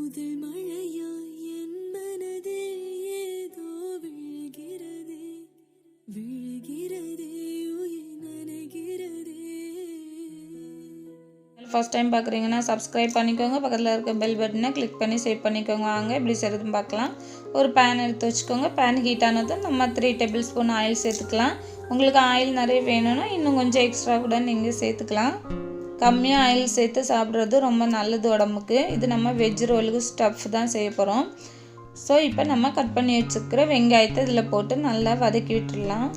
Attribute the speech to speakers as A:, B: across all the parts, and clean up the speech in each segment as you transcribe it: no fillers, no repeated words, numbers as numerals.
A: முதல் மழையாய் என் மனதில் ஏதோ விழுகிறதே விழுகிறதே உயிர் நனைகிறதே.
B: ஃபர்ஸ்ட் டைம் பார்க்குறீங்கன்னா சப்ஸ்கிரைப் பண்ணிக்கோங்க, பக்கத்தில் இருக்க பெல் பட்டனை கிளிக் பண்ணி சேவ் பண்ணிக்கோங்க. வாங்க எப்படி செய்கிறதுன்னு பார்க்கலாம். ஒரு பேன் எடுத்து வச்சுக்கோங்க. பேன் ஹீட் ஆனதும் நம்ம 3 டேபிள் ஸ்பூன் ஆயில் சேர்த்துக்கலாம். உங்களுக்கு ஆயில் நிறைய வேணும்னா இன்னும் கொஞ்சம் எக்ஸ்ட்ரா கூட நீங்கள் சேர்த்துக்கலாம். கம்மியாக ஆயில் சேர்த்து சாப்பிட்றது ரொம்ப நல்லது உடம்புக்கு. இது நம்ம வெஜ் ரோலுக்கு ஸ்டஃப் தான் செய்ய போகிறோம். ஸோ இப்போ நம்ம கட் பண்ணி வச்சுருக்கிற வெங்காயத்தை இதில் போட்டு நல்லா வதக்கி விட்டுடலாம்.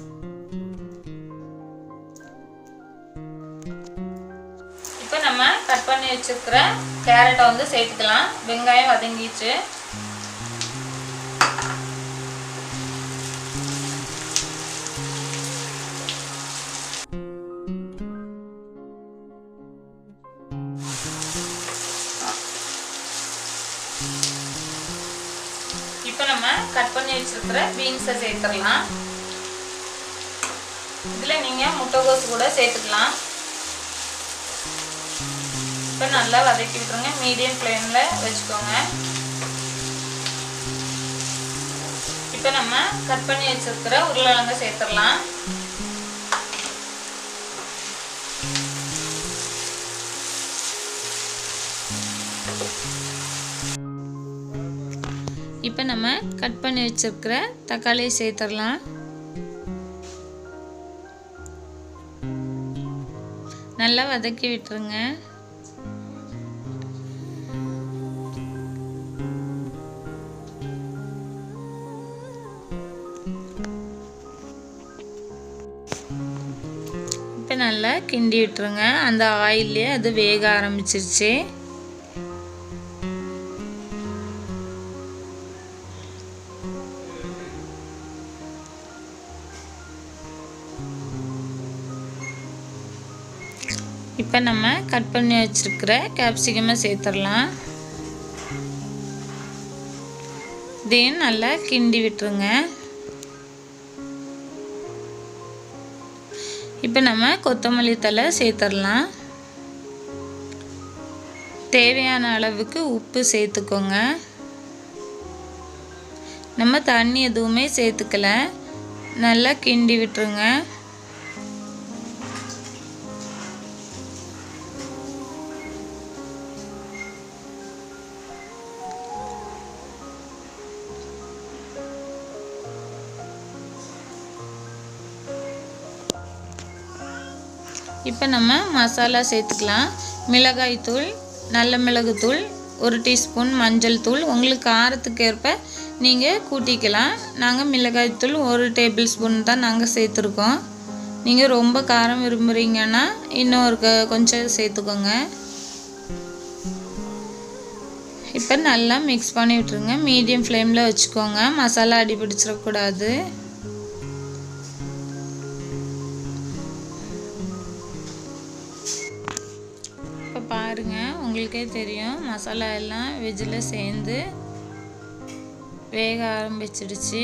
B: இப்போ நம்ம கட் பண்ணி வச்சுருக்கிற கேரட்டை வந்து சேர்த்துக்கலாம். வெங்காயம் வதங்கிச்சு. இப்போ நம்ம கட் பண்ணி வச்சிருக்கிற பீன்ஸை சேர்த்துடலாம். இதில் நீங்கள் முட்டைகோஸ் கூட சேர்த்துக்கலாம். இப்போ நல்லா வதக்கி விட்டுருங்க. மீடியம் ஃப்ளேமில் வச்சுக்கோங்க. இப்போ நம்ம கட் பண்ணி வச்சிருக்கிற உருளைக்கிழங்கை சேர்த்துடலாம். இப்போ நம்ம கட் பண்ணி வச்சிருக்கிற தக்காளியை சேர்த்துடலாம். நல்லா வதக்கி விட்டுருங்க. இப்போ நல்லா கிண்டி விட்டுருங்க. அந்த ஆயிலே அது வேக ஆரம்பிச்சிருச்சு. இப்போ நம்ம கட் பண்ணி வச்சிருக்கிற கேப்சிகமை சேர்த்துடலாம். இதையும் நல்லா கிண்டி விட்டுருங்க. இப்போ நம்ம கொத்தமல்லி தழை சேர்த்துடலாம். தேவையான அளவுக்கு உப்பு சேர்த்துக்கோங்க. நம்ம தண்ணி எதுவுமே சேர்த்துக்கல. நல்லா கிண்டி விட்டுருங்க. இப்போ நம்ம மசாலா சேர்த்துக்கலாம். மிளகாய்த்தூள், நல்ல மிளகுத்தூள், 1 டீஸ்பூன் மஞ்சள் தூள். உங்களுக்கு காரத்துக்கு ஏற்ப நீங்கள் கூட்டிக்கலாம். நாங்கள் மிளகாய்த்தூள் 1 டேபிள் ஸ்பூன் தான் நாங்கள் சேர்த்துருக்கோம். நீங்கள் ரொம்ப காரம் விரும்புகிறீங்கன்னா இன்னும் கொஞ்சம் சேர்த்துக்கோங்க. இப்போ நல்லா மிக்ஸ் பண்ணி விட்டுருங்க. மீடியம் ஃப்ளேமில் வச்சுக்கோங்க. மசாலா அடி பிடிச்சிடக்கூடாது. இப்போ பாருங்கள், உங்களுக்கே தெரியும் மசாலா எல்லாம் வெஜ்ஜில் சேர்ந்து வேக ஆரம்பிச்சிடுச்சு.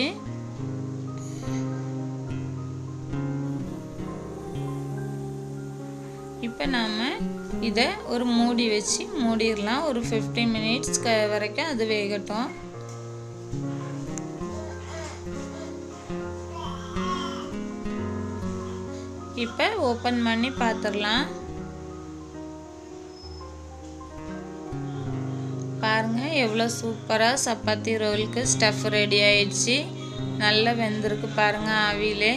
B: இப்போ நாம் இதை ஒரு மூடி வச்சு மூடிடலாம். ஒரு 15 மினிட்ஸ் வரைக்கும் அது வேகட்டும். இப்போ ஓப்பன் பண்ணி பார்த்துடலாம். பாருங்கள், எவ்வளோ சூப்பராக சப்பாத்தி ரோலுக்கு ஸ்டஃப் ரெடி ஆயிடுச்சு. நல்லா வெந்திருக்கு பாருங்கள் ஆவியிலே.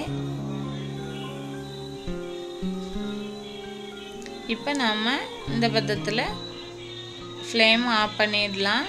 B: இப்போ நம்ம இந்த பதத்தில் ஃப்ளேம் ஆஃப் பண்ணிடலாம்.